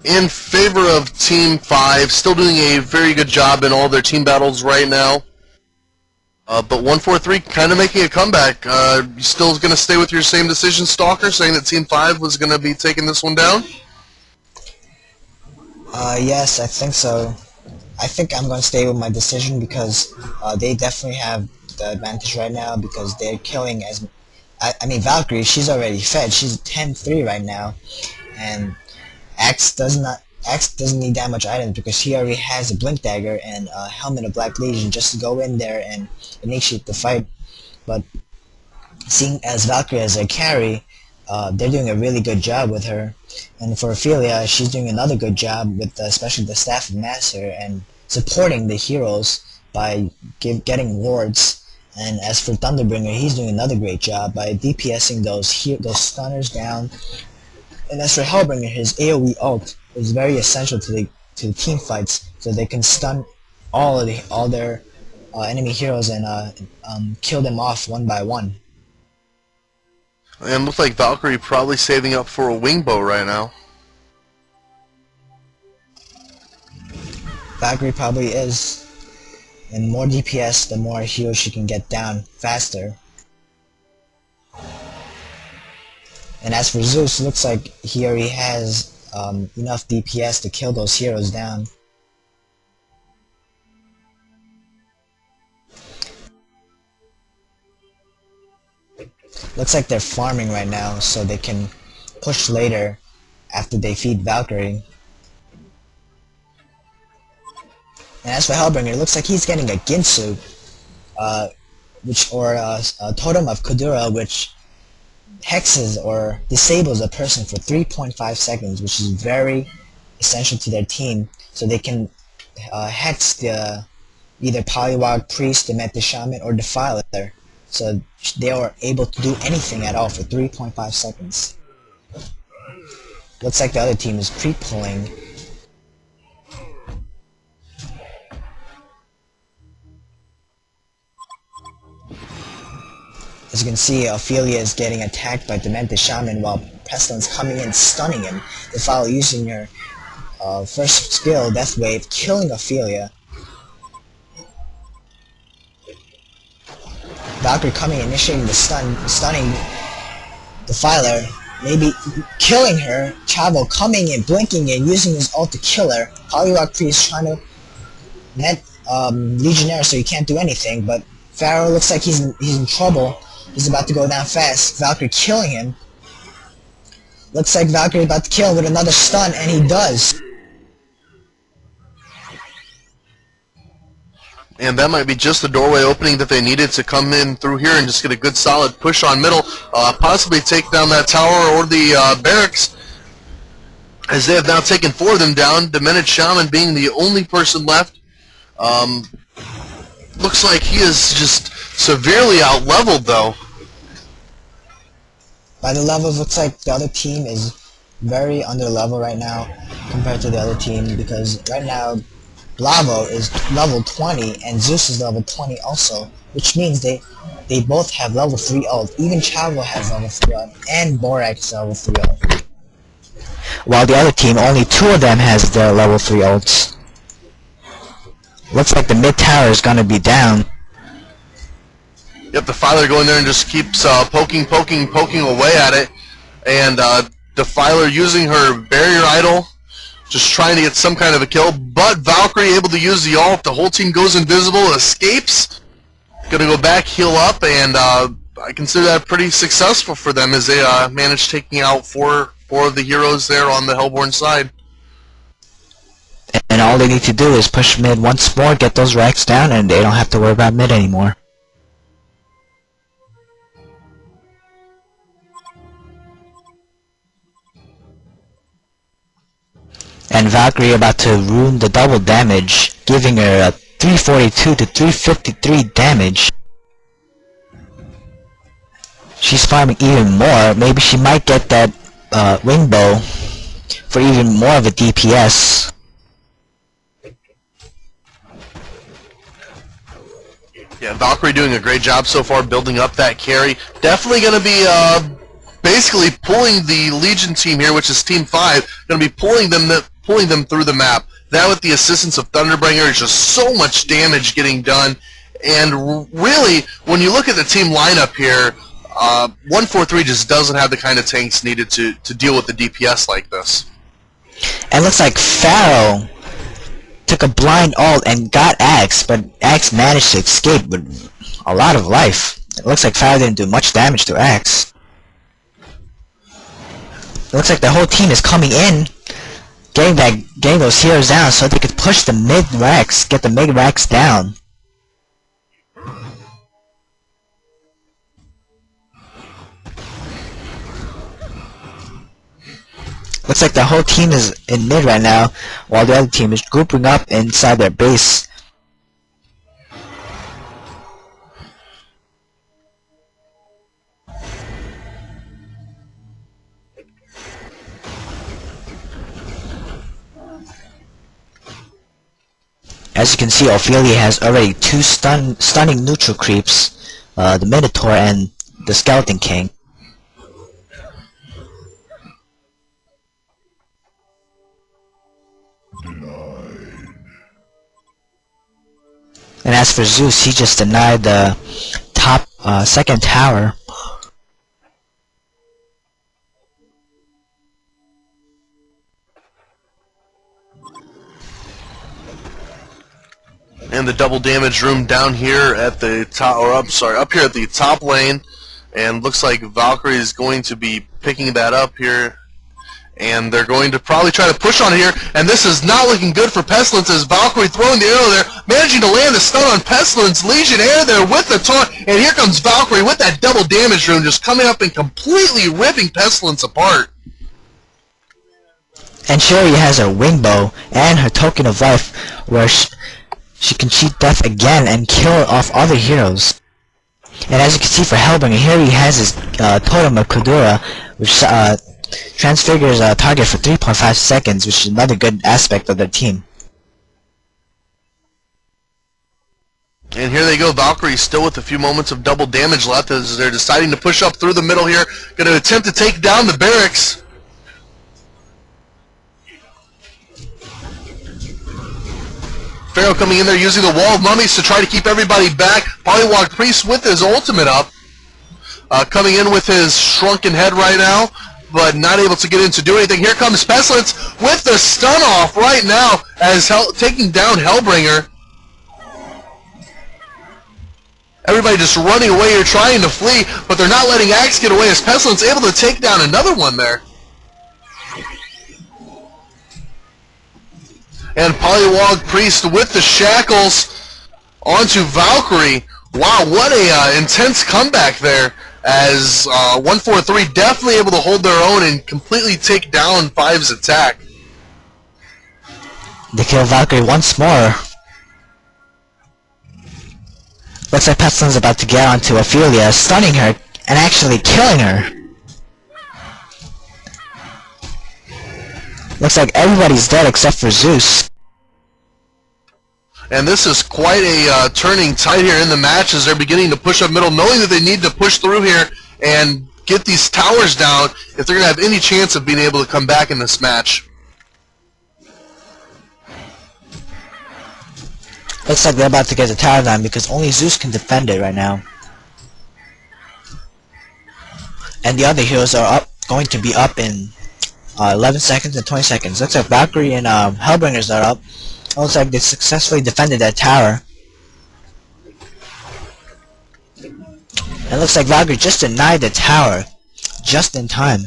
in favor of Team 5, still doing a very good job in all their team battles right now. But 143 kind of making a comeback. You still going to stay with your same decision, Stalker, saying that Team 5 was going to be taking this one down? Yes, I think so. I think I'm going to stay with my decision because they definitely have the advantage right now because they're killing I mean Valkyrie, she's already fed. She's 10-3 right now, and Axe doesn't need that much items because he already has a Blink Dagger and a Helmet of Black Legion just to go in there and initiate the fight. But seeing as Valkyrie as a carry, they're doing a really good job with her. And for Ophelia, she's doing another good job with especially the Staff of Master and supporting the heroes by getting wards. And as for Thunderbringer, he's doing another great job by DPSing those stunners down. And as for Hellbringer, his AoE ult is very essential to the team fights, so they can stun all their enemy heroes and kill them off one by one. And looks like Valkyrie probably saving up for a wing bow right now. Valkyrie probably is. And more DPS, the more heroes she can get down faster. And as for Zeus, looks like he already has enough DPS to kill those heroes down. Looks like they're farming right now, so they can push later after they feed Valkyrie. And as for Hellbringer, it looks like he's getting a Ginsu, a Totem of Kudura, which hexes or disables a person for 3.5 seconds, which is very essential to their team, so they can hex the either Polywog, Priest, Demented Shaman, or Defiler. So they are able to do anything at all for 3.5 seconds. Looks like the other team is pre-pulling. As you can see, Ophelia is getting attacked by Demented Shaman while Pestilence coming in stunning him. Defiler using her first skill, Death Wave, killing Ophelia. Valkyrie coming, initiating the stunning Defiler, maybe killing her. Chavo coming in, blinking and using his ult to kill her. Polywog Priest trying to net Legionnaire so he can't do anything, but Pharaoh looks like he's in trouble. He's about to go down fast. Valkyrie killing him. Looks like Valkyrie about to kill with another stun, and he does. And that might be just the doorway opening that they needed to come in through here and just get a good solid push on middle, possibly take down that tower or the barracks, as they have now taken 4 of them down, Demented Shaman being the only person left. Looks like he is just severely out-leveled, though. By the levels, looks like the other team is very under-level right now compared to the other team, because right now Blavo is level 20 and Zeus is level 20 also, which means they both have level 3 ult. Even Chavo has level 3 ult, and Borak is level 3 ult. While the other team, only 2 of them has their level 3 ults. Looks like the mid tower is gonna be down. Yep, the Defiler going there and just keeps poking away at it, and Defiler using her barrier idol, just trying to get some kind of a kill, but Valkyrie able to use the ult. The whole team goes invisible, escapes, gonna go back, heal up, and I consider that pretty successful for them as they managed taking out four of the heroes there on the Hellborn side. And all they need to do is push mid once more, get those racks down, and they don't have to worry about mid anymore. And Valkyrie about to ruin the double damage, giving her a 342 to 353 damage. She's farming even more. Maybe she might get that wing bow for even more of a DPS. Yeah, Valkyrie doing a great job so far building up that carry. Definitely going to be basically pulling the Legion team here, which is Team 5, going to be pulling them through the map. That with the assistance of Thunderbringer is just so much damage getting done. And really, when you look at the team lineup here, 143 just doesn't have the kind of tanks needed to deal with the DPS like this. It looks like Pharaoh took a blind ult and got Axe, but Axe managed to escape with a lot of life. It looks like fire didn't do much damage to Axe. It looks like the whole team is coming in, getting those heroes down so they could push the mid racks, get the mid racks down. Looks like the whole team is in mid right now, while the other team is grouping up inside their base. As you can see, Ophelia has already two stunning neutral creeps, the Minotaur and the Skeleton King. And as for Zeus, he just denied the top second tower. And the double damage room down here at the top, or up here at the top lane, and looks like Valkyrie is going to be picking that up here, and they're going to probably try to push on here, and this is not looking good for Pestilence as Valkyrie throwing the arrow there, managing to land the stun on Pestilence, Legionnaire there with the taunt, and here comes Valkyrie with that double damage room just coming up and completely ripping Pestilence apart. And Sherry has her wing bow and her token of life, where she can cheat death again and kill off other heroes. And as you can see for Hellbringer, here he has his totem of Kudura, which transfigures a target for 3.5 seconds, which is another good aspect of their team. And here they go, Valkyrie still with a few moments of double damage left as they're deciding to push up through the middle here, going to attempt to take down the barracks. Pharaoh coming in there using the wall of mummies to try to keep everybody back. Polywog Priest with his ultimate up. Coming in with his shrunken head right now, but not able to get in to do anything. Here comes Pestilence with the stun off right now as taking down Hellbringer. Everybody just running away here trying to flee, but they're not letting Axe get away as Pestilence able to take down another one there. And Polywog Priest with the shackles onto Valkyrie. Wow, what a intense comeback there as 143 definitely able to hold their own and completely take down Five's attack. They kill Valkyrie once more. Looks like Pestilence is about to get onto Ophelia, stunning her and actually killing her. Looks like everybody's dead except for Zeus. And this is quite a turning tide here in the match as they're beginning to push up middle, knowing that they need to push through here and get these towers down if they're going to have any chance of being able to come back in this match. Looks like they're about to get the tower down because only Zeus can defend it right now. And the other heroes are going to be up in 11 seconds and 20 seconds. Looks like Valkyrie and Hellbringers are up. Looks like they successfully defended that tower. And looks like Valkyrie just denied the tower just in time.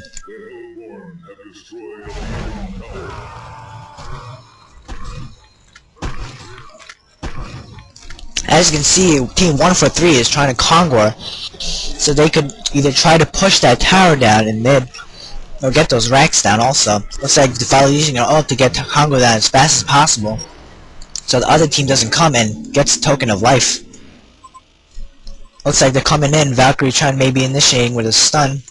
As you can see, Team 143 is trying to conquer, so they could either try to push that tower down in mid, or get those racks down also. Looks like Defile using her ult to get Congo down as fast as possible, so the other team doesn't come and gets a token of life. Looks like they're coming in, Valkyrie trying maybe initiating with a stun.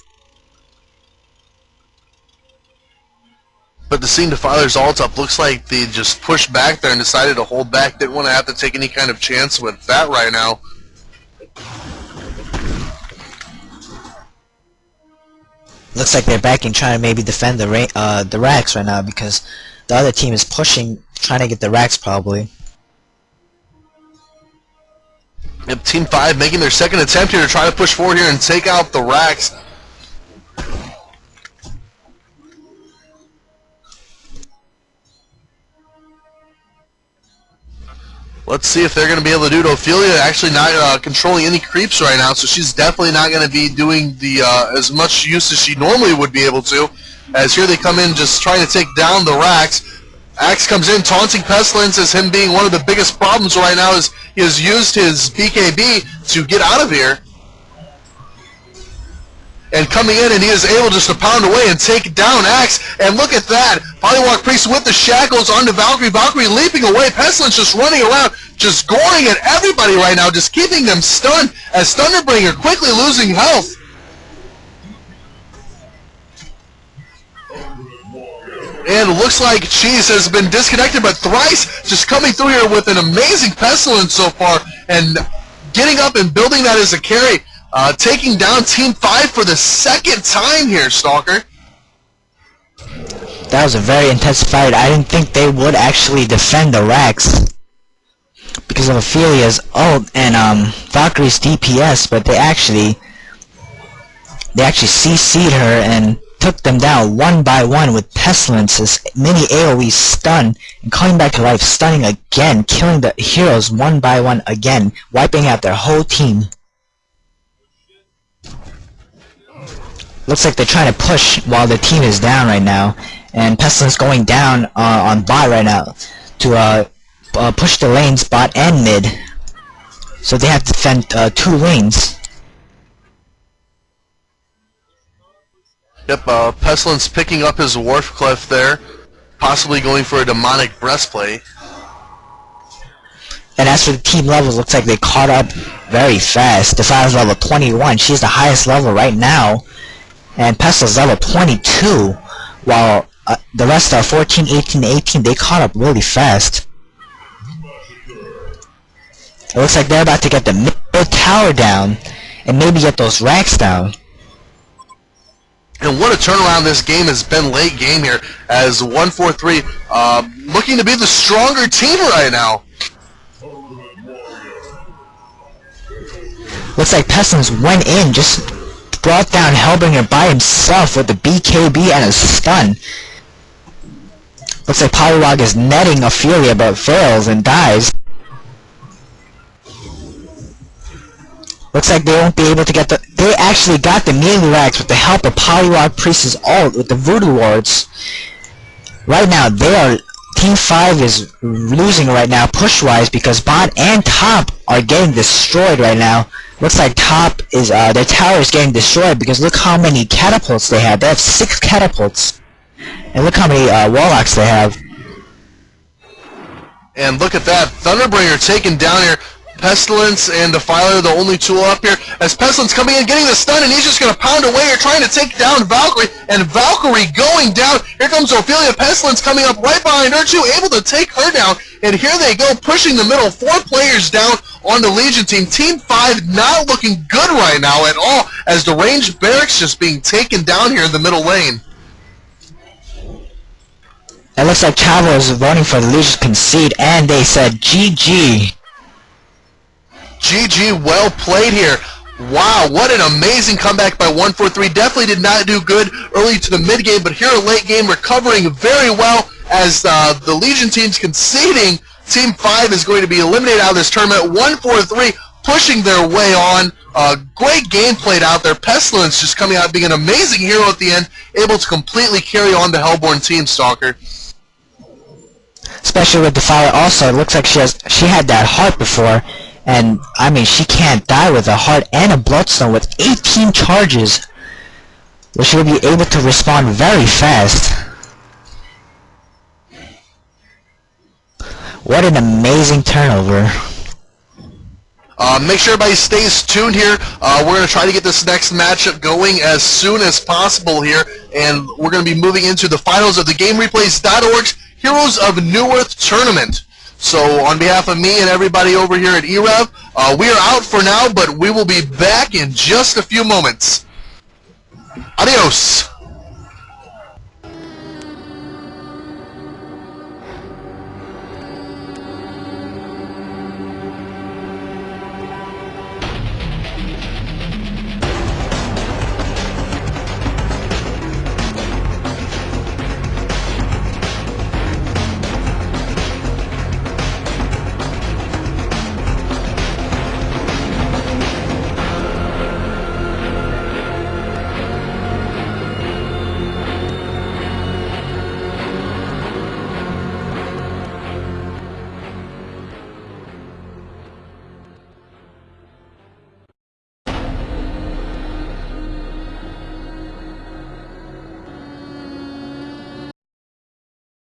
But the seeing Defiler's ult up, looks like they just pushed back there and decided to hold back. Didn't want to have to take any kind of chance with that right now. Looks like they're backing, trying to maybe defend the racks right now because the other team is pushing, trying to get the racks probably. Yep, Team 5 making their second attempt here to try to push forward here and take out the racks. Let's see if they're going to be able to do it. Ophelia actually not controlling any creeps right now, so she's definitely not going to be doing the as much use as she normally would be able to. As here they come in just trying to take down the racks. Axe comes in, taunting Pestilence as him being one of the biggest problems right now is he has used his BKB to get out of here. And coming in, and he is able just to pound away and take down Axe. And look at that. Polywalk Priest with the shackles onto Valkyrie. Valkyrie leaping away. Pestilence just running around, just goring at everybody right now, just keeping them stunned as Thunderbringer quickly losing health. And it looks like Cheese has been disconnected, but Thrice just coming through here with an amazing Pestilence so far and getting up and building that as a carry. Taking down Team 5 for the second time here, Stalker. That was a very intense fight. I didn't think they would actually defend the racks because of Ophelia's ult and Valkyrie's DPS, but they actually CC'd her and took them down one by one with Pestilence's mini AoE stun and coming back to life, stunning again, killing the heroes one by one again, wiping out their whole team. Looks like they're trying to push while the team is down right now, and Pestilence going down on bot right now to push the lanes bot and mid, so they have to defend 2 lanes. Yep, Pestilence picking up his Wharfcliff there, possibly going for a demonic breastplate. And as for the team levels, looks like they caught up very fast. Defile's level 21, she's the highest level right now. And Pestil's level 22, while the rest are 14, 18, 18. They caught up really fast. It looks like they're about to get the middle tower down, and maybe get those racks down. And what a turnaround this game has been late game here, as 143 looking to be the stronger team right now. Looks like Pestilence went in, just brought down Hellbringer by himself with the BKB and a stun. Looks like Polywog is netting Ophelia but fails and dies. Looks like they won't be able to get the... They actually got the melee racks with the help of Polywog Priest's ult with the Voodoo Wards. Right now, they are... Team 5 is losing right now push-wise because bot and top are getting destroyed right now. Looks like top is, their tower is getting destroyed because look how many catapults they have. They have 6 catapults. And look how many warlocks they have. And look at that, Thunderbringer taken down here. Pestilence and Defiler, the only two up here. As Pestilence coming in, getting the stun, and he's just going to pound away here, trying to take down Valkyrie. And Valkyrie going down. Here comes Ophelia. Pestilence coming up right behind her too, able to take her down. And here they go, pushing the middle. 4 players down on the Legion team. Team 5 not looking good right now at all, as the ranged barracks just being taken down here in the middle lane. It looks like Chavo is voting for the Legion to concede, and they said GG. GG, well played here. Wow, what an amazing comeback by 143. Definitely did not do good early to the mid game, but here late game recovering very well as the Legion team's conceding. Team 5 is going to be eliminated out of this tournament. 143 pushing their way on. Great game played out there. Pestilence just coming out being an amazing hero at the end, able to completely carry on the Hellborn team, Stalker. Especially with Defiler also, it looks like she had that heart before. And, I mean, she can't die with a heart and a bloodstone with 18 charges. Where she will be able to respond very fast. What an amazing turnover. Make sure everybody stays tuned here. We're going to try to get this next matchup going as soon as possible here. And we're going to be moving into the finals of the GameReplays.org's Heroes of Newerth tournament. So on behalf of me and everybody over here at e-rev, we are out for now, but we will be back in just a few moments. Adios.